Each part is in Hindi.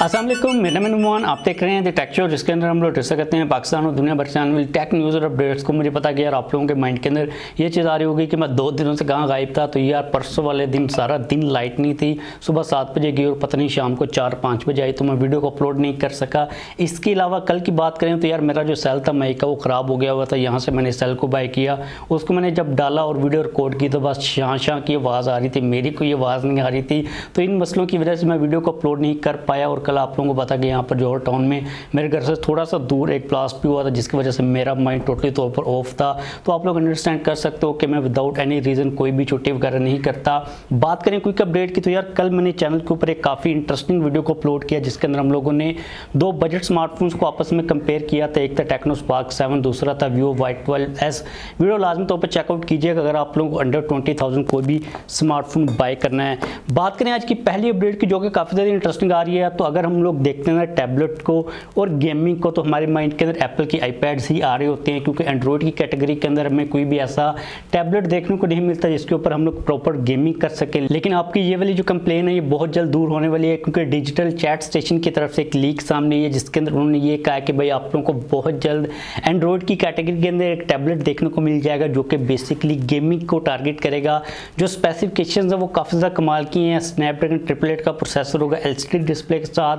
अस्सलाम वालेकुम, मेरा नाम नुमान। आप देख रहे हैं द टेक शो, जिसके अंदर हम लोग डिस्कस करते हैं पाकिस्तान और दुनिया भर से आने वाली टेक न्यूज़ और अपडेट्स को। मुझे पता कि यार आप लोगों के माइंड के अंदर ये चीज़ आ रही होगी कि मैं 2 दिनों से कहाँ गायब था। तो यार परसों वाले दिन सारा दिन लाइट नहीं थी, सुबह 7 बजे गई और पता नहीं शाम को 4-5 बजे आई, तो मैं वीडियो को अपलोड नहीं कर सका। इसके अलावा कल की बात करें तो यार मेरा जो सेल था माइक का वो ख़राब हो गया हुआ था। यहाँ से मैंने सेल को बाय किया, उसको मैंने जब डाला और वीडियो रिकॉर्ड की तो बस शां शां की आवाज़ आ रही थी, मेरी कोई आवाज़ नहीं आ रही थी। तो इन मसलों की वजह से मैं वीडियो को अपलोड नहीं कर पाया। और कल आप लोगों को पता कि यहाँ पर जौहर टाउन में मेरे घर से थोड़ा सा दूर एक ब्लास्ट भी हुआ था, जिसकी वजह से मेरा माइंड टोटली तौर पर ऑफ था। तो आप लोग अंडरस्टैंड कर सकते हो कि मैं विदाउट एनी रीज़न कोई भी छुट्टी वगैरह नहीं करता। बात करें क्विक अपडेट की तो यार कल मैंने चैनल के ऊपर एक काफ़ी इंटरेस्टिंग वीडियो को अपलोड किया, जिसके अंदर हम लोगों ने 2 बजट स्मार्टफोन्स को आपस में कंपेयर किया था। एक था टेक्नो स्पार्क 7, दूसरा था Vivo Y12s। वीडियो लाजमी तौर पर चेकआउट कीजिएगा अगर आप लोगों को अंडर 20,000 कोई भी स्मार्टफोन बाय करना है। बात करें आज की पहली अपडेट की, जो कि काफ़ी ज़्यादा इंटरेस्टिंग आ रही है। तो अगर हम लोग देखते हैं टैबलेट को और गेमिंग को, तो हमारे माइंड के अंदर एप्पल की आईपैड्स ही आ रहे होते हैं, क्योंकि एंड्रॉइड की कैटेगरी के अंदर हमें कोई भी ऐसा टैबलेट देखने को नहीं मिलता जिसके ऊपर हम लोग प्रॉपर गेमिंग कर सकें। लेकिन आपकी ये वाली जो कंप्लेन है ये बहुत जल्द दूर होने वाली है, क्योंकि डिजिटल चैट स्टेशन की तरफ से एक लीक सामने आई है, जिसके अंदर उन्होंने ये कहा कि भाई आप लोगों को बहुत जल्द एंड्रॉइड की कैटेगरी के अंदर एक टैबलेट देखने को मिल जाएगा जो कि बेसिकली गेमिंग को टारगेट करेगा। जो स्पेसिफिकेशंस है वो काफ़ी ज़्यादा कमाल की हैं। स्नैपड्रैगन 888 का प्रोसेसर होगा, एलसीडी डिस्प्ले के साथ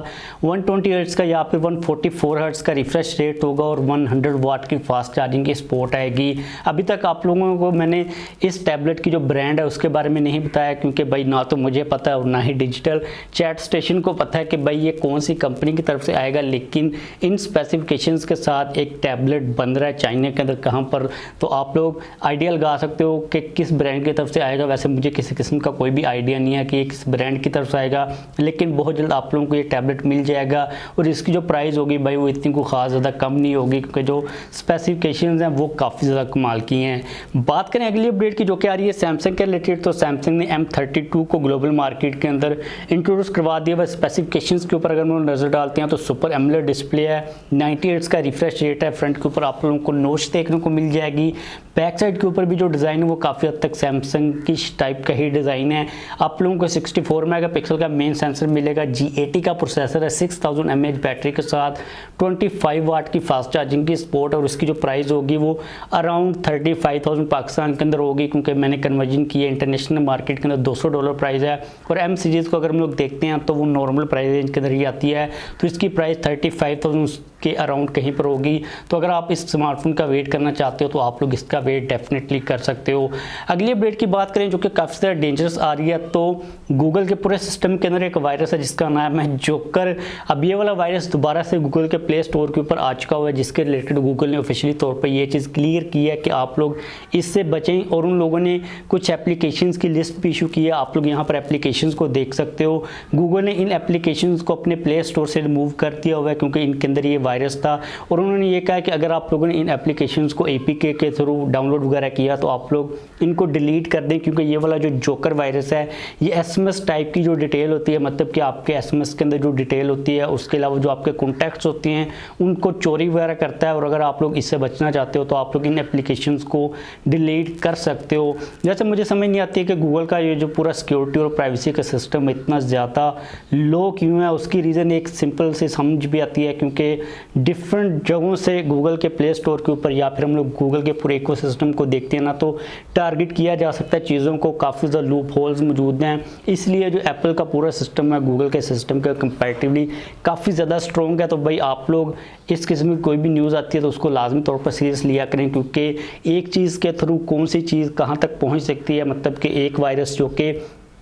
120 हर्ट्ज का या फिर 144 हर्ट्ज का रिफ्रेश रेट होगा और 100 वाट की फास्ट चार्जिंग की सपोर्ट आएगी। अभी तक आप लोगों को मैंने इस टैबलेट की जो ब्रांड है उसके बारे में नहीं बताया, क्योंकि भाई ना तो मुझे पता है और ना ही डिजिटल चैट स्टेशन को पता है कि भाई ये कौन सी कंपनी की तरफ से आएगा। लेकिन इन स्पेसिफिकेशंस के साथ एक टैबलेट बन रहा है चाइना के अंदर, कहाँ पर, तो आप लोग आइडिया लगा सकते हो कि किस ब्रांड की तरफ से आएगा। वैसे मुझे किसी किस्म का कोई भी आइडिया नहीं है कि ये किस ब्रांड की तरफ से आएगा, लेकिन बहुत जल्द आप लोगों को ये टैबलेट मिल जाएगा। और इसकी जो प्राइस होगी भाई वो इतनी को ख़ास ज़्यादा कम नहीं होगी, क्योंकि जो स्पेसिफिकेशंस हैं वो काफ़ी ज़्यादा कमाल की हैं। बात करें अगली अपडेट की, जो कि आ रही है सैमसंग के रिलेटेड, तो सैमसंग ने M32 को ग्लोबल मार्केट के अंदर इंट्रोड्यूस करवा दिया। वह स्पेसिफिकेशंस के ऊपर अगर हम नज़र डालते हैं तो सुपर एमोलेड डिस्प्ले है, 90 हर्ट्ज का रिफ्रेश रेट है, फ्रंट के ऊपर आप लोगों को नोच देखने को मिल जाएगी। बैक साइड के ऊपर भी जो डिज़ाइन है वो काफ़ी हद तक सैमसंग की टाइप का ही डिज़ाइन है। आप लोगों को 64 मेगापिक्सल का मेन सेंसर मिलेगा, G80 का प्रोसेसर है, 6000 mAh बैटरी के साथ 25 वाट की फास्ट चार्जिंग की सपोर्ट। और उसकी जो प्राइस होगी वो अराउंड 35,000 पाकिस्तान के अंदर होगी, क्योंकि मैंने कन्वर्जन की है इंटरनेशनल मार्केट के अंदर $200 प्राइस है। और M सीरीज़ को अगर हम लोग देखते हैं तो वो नॉर्मल प्राइस रेंज के अंदर ही आती है, तो इसकी प्राइस 35,000 के अराउंड कहीं पर होगी। तो अगर आप इस स्मार्टफोन का वेट करना चाहते हो तो आप लोग इसका वेट डेफिनेटली कर सकते हो। अगली अपडेट की बात करें जो कि काफ़ी ज़्यादा डेंजरस आ रही है, तो गूगल के पूरे सिस्टम के अंदर एक वायरस है जिसका नाम है जोकर। अब ये वाला वायरस दोबारा से गूगल के प्ले स्टोर के ऊपर आ चुका हुआ है, जिसके रिलेटेड गूगल ने ऑफिशियली तौर पर ये चीज़ क्लियर की है कि आप लोग इससे बचें। और उन लोगों ने कुछ एप्लीकेशंस की लिस्ट भी इशू की है, आप लोग यहाँ पर एप्लीकेशंस को देख सकते हो। गूगल ने इन एप्लीकेशंस को अपने प्ले स्टोर से रिमूव कर दिया हुआ है, क्योंकि इनके अंदर ये वायरस था। और उन्होंने ये कहा कि अगर आप लोगों ने इन एप्लीकेशंस को APK के थ्रू डाउनलोड वगैरह किया तो आप लोग इनको डिलीट कर दें, क्योंकि ये वाला जो जोकर वायरस है ये SMS टाइप की जो डिटेल होती है, मतलब कि आपके SMS के अंदर जो डिटेल होती है, उसके अलावा जो आपके कॉन्टैक्ट्स होते हैं उनको चोरी वगैरह करता है। और अगर आप लोग इससे बचना चाहते हो तो आप लोग इन एप्लीकेशंस को डिलीट कर सकते हो। जैसे मुझे समझ नहीं आती है कि गूगल का ये जो पूरा सिक्योरिटी और प्राइवेसी का सिस्टम इतना ज़्यादा लो क्यों है। उसकी रीज़न एक सिंपल से समझ भी आती है, क्योंकि डिफरेंट जगहों से गूगल के प्ले स्टोर के ऊपर या फिर हम लोग गूगल के पूरे इकोसिस्टम को देखते हैं ना, तो टारगेट किया जा सकता है चीज़ों को, काफ़ी ज़्यादा लूप होल्स मौजूद हैं। इसलिए जो एप्पल का पूरा सिस्टम है गूगल के सिस्टम के कंपैरेटिवली काफ़ी ज़्यादा स्ट्रॉन्ग है। तो भाई आप लोग इस किस्म की कोई भी न्यूज़ आती है तो उसको लाजमी तौर पर सीरियस लिया करें, क्योंकि एक चीज़ के थ्रू कौन सी चीज़ कहाँ तक पहुँच सकती है, मतलब कि एक वायरस जो कि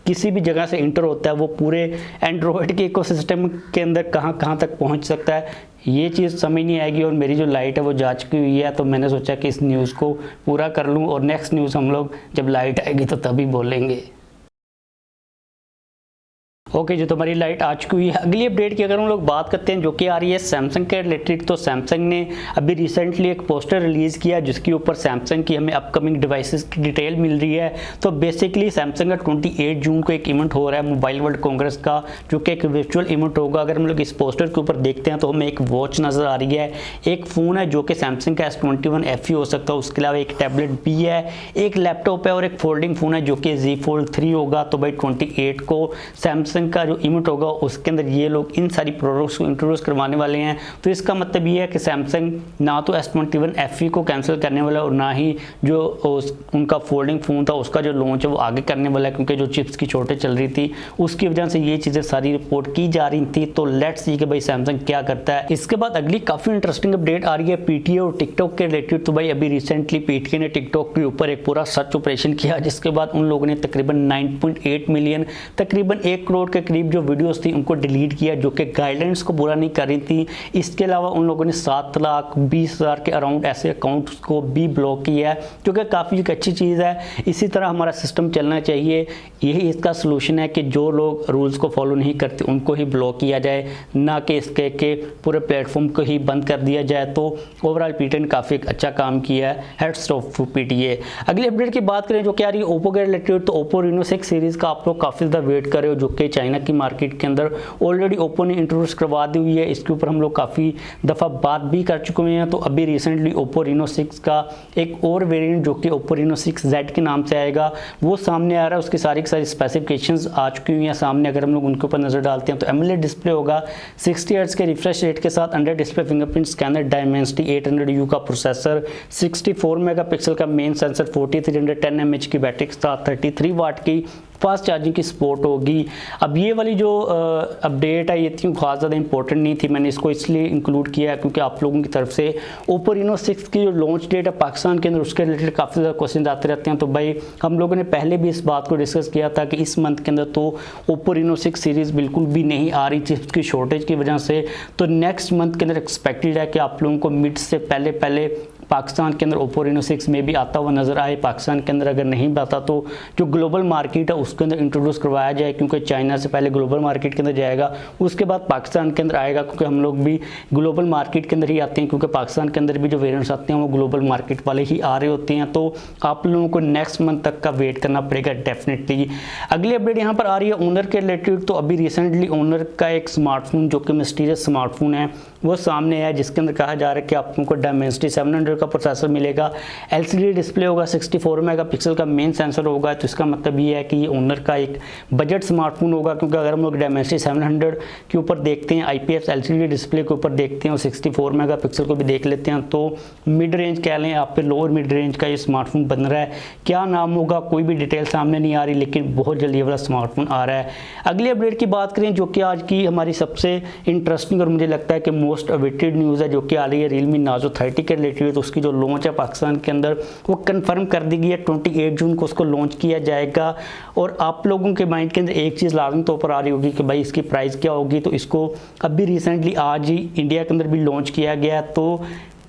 किसी भी जगह से इंटर होता है वो पूरे एंड्रॉयड के इकोसिस्टम के अंदर कहाँ तक पहुंच सकता है, ये चीज़ समझ नहीं आएगी। और मेरी जो लाइट है वो जा चुकी हुई है, तो मैंने सोचा कि इस न्यूज़ को पूरा कर लूँ और नेक्स्ट न्यूज़ हम लोग जब लाइट आएगी तो तभी बोलेंगे। ओके जो तुम्हारी लाइट आ चुकी हुई है। अगली अपडेट की अगर हम लोग बात करते हैं जो कि आ रही है सैमसंग के रिलेटेड, तो सैमसंग ने अभी रिसेंटली एक पोस्टर रिलीज़ किया जिसके ऊपर सैमसंग की हमें अपकमिंग डिवाइसेस की डिटेल मिल रही है। तो बेसिकली सैमसंग का 28 जून को एक इवेंट हो रहा है मोबाइल वर्ल्ड कांग्रेस का, जो कि एक वर्चुअल इवेंट होगा। अगर हम लोग इस पोस्टर के ऊपर देखते हैं तो हमें एक वॉच नज़र आ रही है, एक फ़ोन है जो कि सैमसंग का S21 FE हो सकता है, उसके अलावा एक टैबलेट भी है, एक लैपटॉप है और एक फोल्डिंग फ़ोन है जो कि Z Fold 3 होगा। तो भाई 28 को सैमसंग सैमसंग का जो इवेंट होगा उसके अंदर ये लोग इन सारी प्रोडक्ट्स को इंट्रोड्यूस करवाने वाले हैं। तो इसका मतलब ये है कि सैमसंग ना तो S21 FE को कैंसिल करने वाला है और ना ही जो उनका फोल्डिंग फ़ोन था उसका जो लॉन्च है वो आगे करने वाला है, क्योंकि जो चिप्स की शॉर्टेज चल रही थी उसकी वजह से ये चीज़ें सारी रिपोर्ट की जा रही थी। तो लेट्स सी कि भाई सैमसंग क्या करता है। इसके बाद अगली काफ़ी इंटरेस्टिंग अपडेट आ रही है पीटीए और टिकटॉक के रिलेटेड। तो भाई अभी रिसेंटली पीटीए ने टिकटॉक के ऊपर एक पूरा सर्च ऑपरेशन किया, जिसके बाद उन लोगों ने तकरीबन 9.8 मिलियन, तकरीबन 1 करोड़ के करीब जो वीडियोस थी उनको डिलीट किया, जो कि गाइडलाइंस को पूरा नहीं कर रही थी। इसके अलावा उन लोगों ने 7,20,000 के अराउंड ऐसे अकाउंट्स को भी ब्लॉक किया है, जो कि काफ़ी एक अच्छी चीज़ है। इसी तरह हमारा सिस्टम चलना चाहिए, यही इसका सोल्यूशन है कि जो लोग रूल्स को फॉलो नहीं करते उनको ही ब्लॉक किया जाए, ना कि इसके के पूरे प्लेटफॉर्म को ही बंद कर दिया जाए। तो ओवरऑल पीटीए ने काफ़ी अच्छा काम किया है, हेड्स ऑफ टू पीटीए। अगली अपडेट की बात करें जो क्या आ रही है ओप्पो के रिलेटेड, तो ओप्पो Reno 6 सीरीज़ का आप लोग काफ़ी ज़्यादा वेट कर रहे हो, जो कि चाइना की मार्केट के अंदर ऑलरेडी ओप्पो ने इंट्रोड्यूस करवा दी हुई है। इसके ऊपर हम लोग काफ़ी दफ़ा बात भी कर चुके हैं। तो अभी रिसेंटली ओप्पो Reno 6 का एक और वेरिएंट जो कि ओप्पो Reno 6Z के नाम से आएगा वो सामने आ रहा है। उसकी सारी स्पेसिफिकेशंस आ चुकी हुई हैं सामने। अगर हम लोग उनके ऊपर नज़र डालते हैं तो एमोलेड डिस्प्ले होगा 60 हर्ट्ज के रिफ्रेश रेट के साथ, under display fingerprint scanner, Dimensity 800U का प्रोसेसर, 64 मेगापिक्सल का मेन सेंसर, 4310 mAh की बैटरी के साथ 33 वाट की फास्ट चार्जिंग की सपोर्ट होगी। अब ये वाली जो अपडेट है ये इतनी खास ज़्यादा इंपॉर्टेंट नहीं थी, मैंने इसको इसलिए इंक्लूड किया है क्योंकि आप लोगों की तरफ से ओप्पो Reno 6 की जो लॉन्च डेट है पाकिस्तान के अंदर उसके रिलेटेड काफ़ी ज़्यादा क्वेश्चन आते रहते हैं। तो भाई हम लोगों ने पहले भी इस बात को डिस्कस किया था कि इस मंथ के अंदर तो ओप्पो Reno 6 सीरीज़ बिल्कुल भी नहीं आ रही चिप्स की शॉर्टेज की वजह से। तो नेक्स्ट मंथ के अंदर एक्सपेक्टेड है कि आप लोगों को मिड से पहले पाकिस्तान के अंदर ओप्पो Reno 6 में भी आता हुआ नजर आए। पाकिस्तान के अंदर अगर नहीं आता तो जो ग्लोबल मार्केट है उसके अंदर इंट्रोड्यूस करवाया जाए, क्योंकि चाइना से पहले ग्लोबल मार्केट के अंदर जाएगा, उसके बाद पाकिस्तान के अंदर आएगा, क्योंकि हम लोग भी ग्लोबल मार्केट के अंदर ही आते हैं, क्योंकि पाकिस्तान के अंदर भी जो वेरिएंट्स आते हैं वो ग्लोबल मार्केट वाले ही आ रहे होते हैं। तो आप लोगों को नेक्स्ट मंथ तक का वेट करना पड़ेगा डेफिनेटली। अगली अपडेट यहाँ पर आ रही है ओनर के रिलेटेड। तो अभी रिसेंटली ओनर का एक स्मार्टफोन जो कि मिस्टीरियस स्मार्टफोन है वो सामने है, जिसके अंदर कहा जा रहा है कि आप लोगों को डायमेंसिटी 700 का प्रोसेसर मिलेगा, LCD डिस्प्ले होगा, 64 मेगापिक्सल का मेन सेंसर होगा। तो इसका मतलब ये है कि ये ओनर का एक बजट स्मार्टफोन होगा, क्योंकि अगर हम लोग डायमेंसिटी 700 के ऊपर देखते हैं, IPS LCD डिस्प्ले के ऊपर देखते हैं और 64 मेगापिक्सल को भी देख लेते हैं, तो मिड रेंज कह लें आप पे, लोअर मिड रेंज का ये स्मार्टफोन बन रहा है। क्या नाम होगा कोई भी डिटेल सामने नहीं आ रही, लेकिन बहुत जल्दी ये वाला स्मार्टफोन आ रहा है। अगली अपडेट की बात करें जो कि आज की हमारी सबसे इंटरेस्टिंग और मुझे लगता है कि मोस्ट अवेटेड न्यूज़ है, जो कि आ रही है Realme Narzo 30 के रिलेटेड। तो उसकी जो लॉन्च है पाकिस्तान के अंदर वो कंफर्म कर दी गई है, 28 जून को उसको लॉन्च किया जाएगा। और आप लोगों के माइंड के अंदर एक चीज़ लाजमी तौर पर आ रही होगी कि भाई इसकी प्राइस क्या होगी। तो इसको अभी रिसेंटली आज ही इंडिया के अंदर भी लॉन्च किया गया है। तो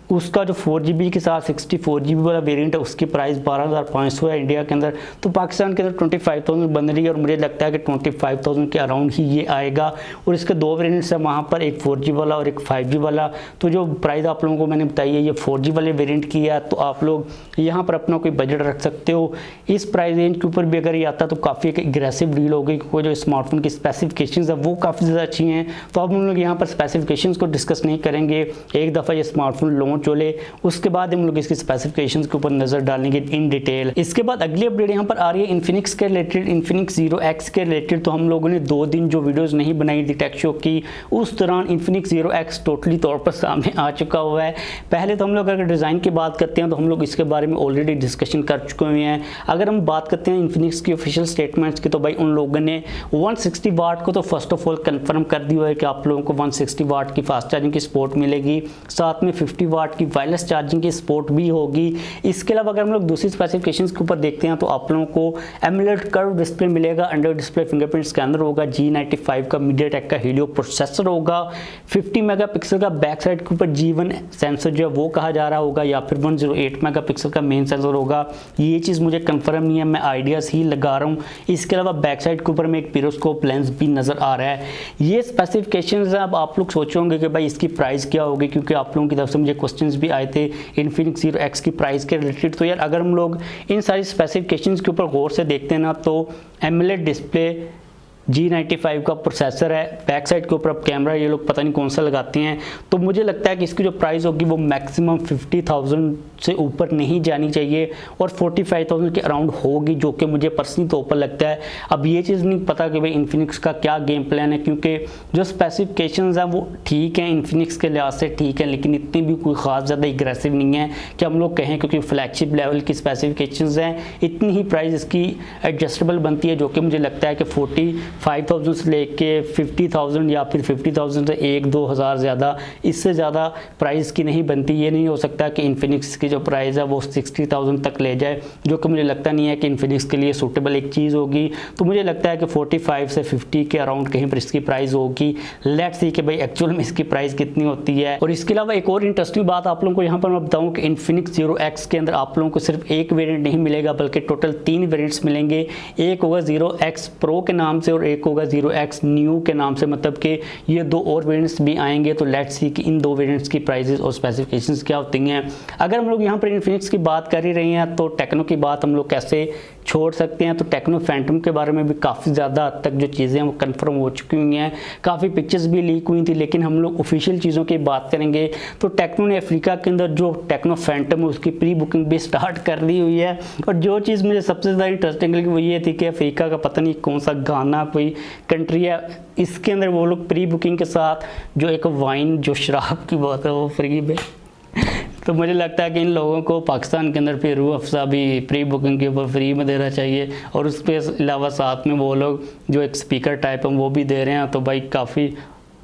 उसका जो 4GB के साथ 64GB वाला वेरिएंट है उसकी प्राइस 12,500 है इंडिया के अंदर। तो पाकिस्तान के अंदर 25,000 बन रही है और मुझे लगता है कि 25,000 के अराउंड ही ये आएगा। और इसके दो वेरिएंट्स हैं वहाँ पर, एक 4G वाला और एक 5G वाला। तो जो प्राइस आप लोगों को मैंने बताई है ये 4G वाले वेरिएंट की है। तो आप लोग यहाँ पर अपना कोई बजट रख सकते हो। इस प्राइस रेंज के ऊपर भी अगर ये आता तो काफ़ी एक एग्रेसिव डील होगी, क्योंकि जो स्मार्टफोन की स्पेसिफिकेशंस है वो काफ़ी ज़्यादा अच्छी हैं। तो अब हम लोग यहाँ पर स्पेसिफिकेशंस को डिस्कस नहीं करेंगे, एक दफ़ा ये स्मार्टफोन लॉन्च चले उसके बाद हम लोग इसकी स्पेसिफिकेशंस के ऊपर नजर डालेंगे इन डिटेल। इसके बाद अगली अपडेट यहाँ पर आ रही है इन्फिनिक्स के रिलेटेड, इन्फिनिक्स 0X के रिलेटेड। तो हम लोगों ने 2 दिन जो वीडियोस नहीं बनाई थी टेक शो की, उस दौरान इन्फिनिक्स 0X टोटली तौर पर सामने आ चुका हुआ है। पहले तो हम लोग अगर डिज़ाइन की बात करते हैं तो हम लोग इसके बारे में ऑलरेडी डिस्कशन कर चुके हुए हैं। अगर हम बात करते हैं इन्फिनिक्स की ऑफिशियल स्टेटमेंट्स की, तो भाई उन लोगों ने 160 वाट को तो फर्स्ट ऑफ ऑल कंफर्म कर दिया है कि आप लोगों को 160 वाट की फास्ट चार्जिंग की सपोर्ट मिलेगी, साथ में 50 वाट की वायरलेस चार्जिंग की सपोर्ट भी होगी। इसके अलावा अगर हम लोग दूसरी स्पेसिफिकेशंस के ऊपर देखते हैं तो आप लोगों को एमोलेड कर्व डिस्प्ले मिलेगा, अंडर डिस्प्ले फिंगरप्रिंट स्कैनर होगा, G95 का मीडियाटेक का हीलियो प्रोसेसर होगा, 50 मेगापिक्सल का बैक साइड के ऊपर G1 सेंसर जो है वो कहा जा रहा होगा, या फिर 108 मेगापिक्सल का मेन सेंसर होगा। ये चीज़ मुझे कंफर्म नहीं है, मैं आइडियाज ही लगा रहा हूँ। इसके अलावा बैक साइड के ऊपर में एक पेरिस्कोप लेंस भी नजर आ रहा है। ये स्पेसिफिकेशंस अब आप लोग सोचोगे कि भाई इसकी प्राइस क्या होगी, क्योंकि आप लोगों की तरफ से मुझे क्वेश्चंस भी आए थे इन्फिनिक्स 0X की प्राइस के रिलेटेड। तो यार अगर हम लोग इन सारी स्पेसिफिकेशंस के ऊपर गौर से देखते हैं ना, तो एमोलेड डिस्प्ले G95 का प्रोसेसर है, बैक साइड के ऊपर अब कैमरा ये लोग पता नहीं कौन सा लगाते हैं। तो मुझे लगता है कि इसकी जो प्राइस होगी वो मैक्सिमम 50,000 से ऊपर नहीं जानी चाहिए और 45,000 के अराउंड होगी, जो कि मुझे पर्सनली तो ऊपर लगता है। अब ये चीज़ नहीं पता कि भाई इन्फिनिक्स का क्या गेम प्लान है, क्योंकि जो स्पेसिफिकेशंस हैं वो ठीक हैं, इन्फिनिक्स के लिहाज से ठीक है, लेकिन इतनी भी कोई ख़ास ज़्यादा एग्रेसिव नहीं है कि हम लोग कहें, क्योंकि फ्लैगशिप लेवल की स्पेसिफिकेशंस हैं। इतनी ही प्राइस इसकी एडजस्टेबल बनती है, जो कि मुझे लगता है कि 45,000 से लेके 50,000 या फिर 50,000 से 1-2 हज़ार ज़्यादा, इससे ज़्यादा प्राइस की नहीं बनती। ये नहीं हो सकता कि इन्फिनिक्स की जो प्राइस है वो 60,000 तक ले जाए, जो कि मुझे लगता नहीं है कि इन्फिनिक्स के लिए सूटेबल एक चीज़ होगी। तो मुझे लगता है कि 45 से 50 के अराउंड कहीं पर इसकी प्राइस होगी। लेट्स सी कि भाई एक्चुअल में इसकी प्राइस कितनी होती है। और इसके अलावा एक और इंटरेस्टिंग बात आप लोगों को यहाँ पर मैं बताऊँ कि इन्फिनिक्स Zero X के अंदर आप लोगों को सिर्फ एक वेरिएंट नहीं मिलेगा, बल्कि टोटल 3 वेरिएंट्स मिलेंगे। एक होगा Zero X Pro के नाम से और एक होगा Zero X New के नाम से, मतलब कि ये 2 और वेरिएंट्स भी आएंगे। तो लेट्स सी कि इन 2 वेरिएंट्स की प्राइसेस और स्पेसिफिकेशंस क्या होती हैं। अगर हम लोग यहाँ पर इन्फिनिक्स की बात कर ही रहे हैं तो टेक्नो की बात हम लोग कैसे छोड़ सकते हैं। तो टेक्नो फैंटम के बारे में भी काफ़ी ज़्यादा हद तक जो चीज़ें हैं वो कंफर्म हो चुकी हुई हैं, काफ़ी पिक्चर्स भी लीक हुई थी, लेकिन हम लोग ऑफिशियल चीज़ों की बात करेंगे तो टेक्नो ने अफ्रीका के अंदर जो टेक्नो फैंटम है उसकी प्री बुकिंग भी स्टार्ट कर दी हुई है। और जो चीज़ मुझे सबसे ज़्यादा इंटरेस्टिंग लगी वो ये थी कि अफ्रीका का पता नहीं कौन सा गाना कोई कंट्री है, इसके अंदर वो लोग प्री बुकिंग के साथ जो एक वाइन जो शराब की बात है वो फ्री में। तो मुझे लगता है कि इन लोगों को पाकिस्तान के अंदर फिर रूह अफ़ज़ा भी प्री बुकिंग के ऊपर फ्री में देना चाहिए, और उसके अलावा साथ में वो लोग जो एक स्पीकर टाइप है वो भी दे रहे हैं। तो भाई काफ़ी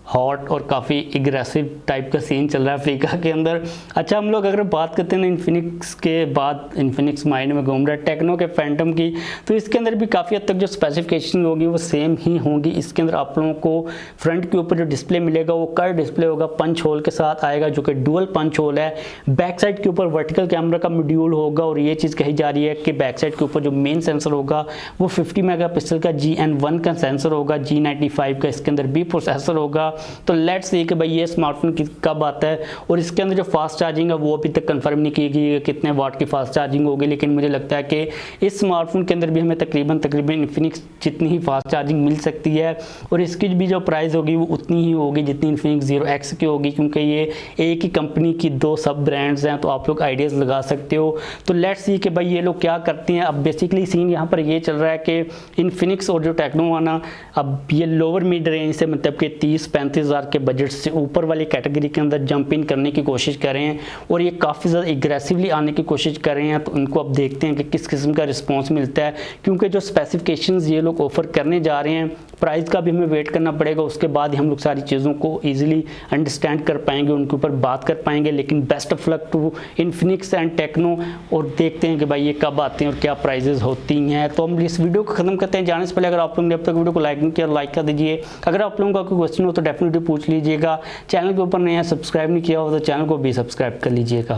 हॉट और काफ़ी एग्रेसिव टाइप का सीन चल रहा है अफ्रीका के अंदर। अच्छा, हम लोग अगर बात करते हैं इन्फिनिक्स के बाद, इन्फिनिक्स माइंड में घूम रहा है टेक्नो के फैंटम की, तो इसके अंदर भी काफ़ी हद तक जो स्पेसिफिकेशन होगी वो सेम ही होंगी। इसके अंदर आप लोगों को फ्रंट के ऊपर जो डिस्प्ले मिलेगा वो कर्व डिस्प्ले होगा, पंच होल के साथ आएगा, जो कि डुअल पंच होल है। बैक साइड के ऊपर वर्टिकल कैमरा का मॉड्यूल होगा, और ये चीज़ कही जा रही है कि बैक साइड के ऊपर जो मेन सेंसर होगा वो 50 मेगापिक्सल का GN1 का सेंसर होगा, G95 का इसके अंदर भी प्रोसेसर होगा। तो लेट्स सी कि भाई ये स्मार्टफोन कब आता है, और इसके अंदर जो फास्ट चार्जिंग है वो अभी तक कंफर्म नहीं की गई है कितने वाट की फास्ट चार्जिंग होगी, लेकिन मुझे लगता है कि इस स्मार्टफोन के अंदर भी हमें तकरीबन इन्फिनिक्स जितनी ही फास्ट चार्जिंग मिल सकती है, और इसकी भी जो प्राइस होगी वो उतनी ही होगी जितनी इन्फिनिक्स Zero X की होगी, क्योंकि ये एक ही कंपनी की 2 सब ब्रांड्स हैं। तो आप लोग आइडियाज़ लगा सकते हो। तो लेट्स सी कि भाई ये लोग क्या करते हैं। अब बेसिकली सीन यहाँ पर ये चल रहा है कि इन्फिनिक्स और जो टेक्नो आना, अब ये लोअर मिड रेंज से मतलब कि 30-35 हज़ार के बजट से ऊपर वाली कैटेगरी के अंदर जंप इन करने की कोशिश कर रहे हैं, और ये काफ़ी ज़्यादा एग्रेसिवली आने की कोशिश कर रहे हैं। तो इनको अब देखते हैं कि किस किस्म का रिस्पांस मिलता है, क्योंकि जो स्पेसिफिकेशंस ये लोग ऑफर करने जा रहे हैं, प्राइस का भी हमें वेट करना पड़ेगा। उसके बाद ही हम लोग सारी चीज़ों को ईजिली अंडरस्टैंड कर पाएंगे, उनके ऊपर बात कर पाएंगे। लेकिन best of luck to Infinix and Tecno, और देखते हैं कि भाई ये कब आते हैं और क्या प्राइजेस होती हैं। तो हम इस वीडियो को ख़त्म करते हैं। जाने से पहले अगर आप लोगों ने अब तक वीडियो को लाइक नहीं किया, लाइक कर दीजिए। अगर आप लोगों का कोई क्वेश्चन हो तो डेफिनेटली पूछ लीजिएगा। चैनल के ऊपर नया सब्सक्राइब नहीं किया हो तो चैनल को भी सब्सक्राइब कर लीजिएगा।